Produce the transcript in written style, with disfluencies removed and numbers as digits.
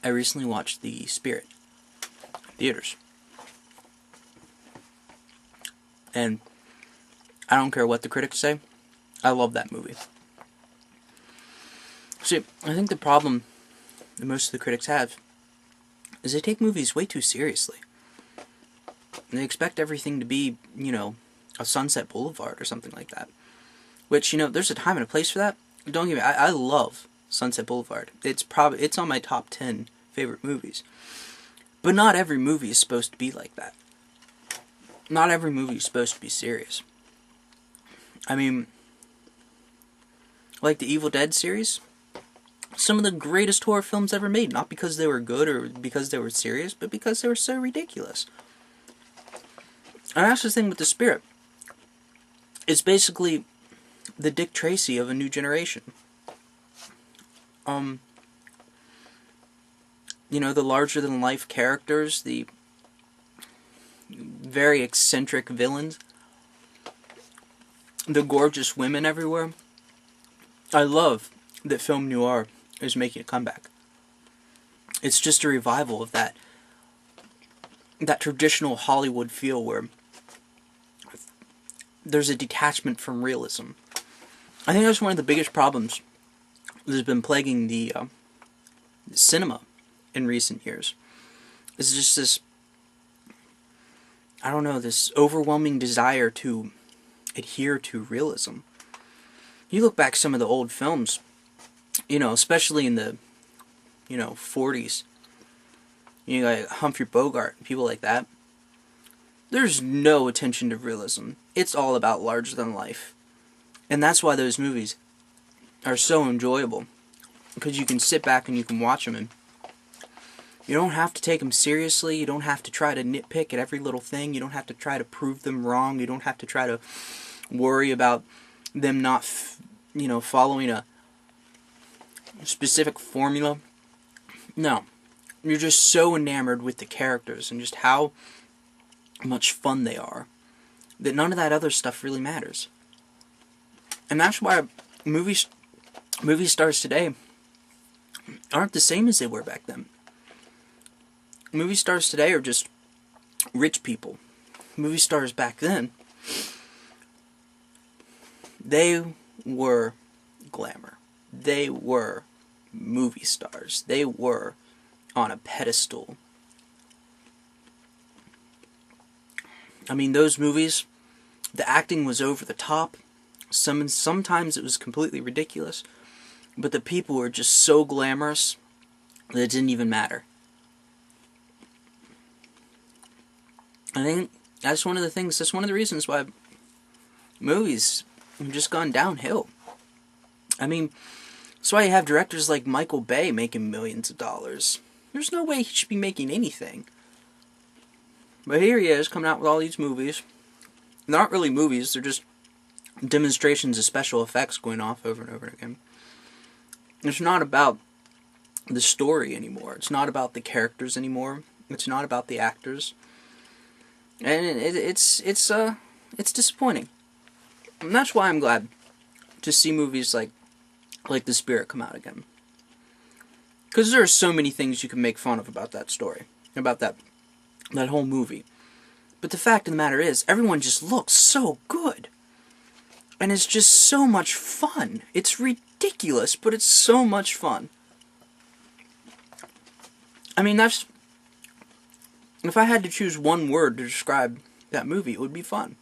I recently watched The Spirit in theaters. And I don't care what the critics say, I love that movie. See, I think the problem that most of the critics have is they take movies way too seriously. They expect everything to be, a Sunset Boulevard or something like that. Which, there's a time and a place for that. Don't get me, I love Sunset Boulevard. It's on my top 10 favorite movies. But not every movie is supposed to be like that. Not every movie is supposed to be serious. I mean, like the Evil Dead series, some of the greatest horror films ever made, not because they were good or because they were serious, but because they were so ridiculous. And that's the thing with The Spirit. It's basically the Dick Tracy of a new generation. The larger-than-life characters, the very eccentric villains, the gorgeous women everywhere. I love that film noir is making a comeback. It's just a revival of that traditional Hollywood feel where there's a detachment from realism. I think that's one of the biggest problems that has been plaguing the cinema in recent years. It's just this, this overwhelming desire to adhere to realism. You look back some of the old films, especially in the, 40s, like Humphrey Bogart, people like that. There's no attention to realism. It's all about larger than life. And that's why those movies are so enjoyable. Because you can sit back and you can watch them and you don't have to take them seriously. You don't have to try to nitpick at every little thing. You don't have to try to prove them wrong. You don't have to try to worry about them not, following a specific formula. No. You're just so enamored with the characters and just how much fun they are that none of that other stuff really matters. And that's why movie stars today aren't the same as they were back then. Movie stars today are just rich people. Movie stars back then, they were glamour. They were movie stars. They were on a pedestal. I mean, those movies, the acting was over the top. Sometimes it was completely ridiculous. But the people were just so glamorous that it didn't even matter. I think that's one of the reasons why movies have just gone downhill. I mean, that's why you have directors like Michael Bay making millions of dollars. There's no way he should be making anything. But here he is, coming out with all these movies. They're not really movies, they're just demonstrations of special effects going off over and over again. It's not about the story anymore. It's not about the characters anymore. It's not about the actors. And it's disappointing. And that's why I'm glad to see movies like The Spirit come out again. Because there are so many things you can make fun of about that story. About that whole movie. But the fact of the matter is, everyone just looks so good. And it's just so much fun. It's ridiculous, but it's so much fun. I mean, if I had to choose one word to describe that movie, it would be fun.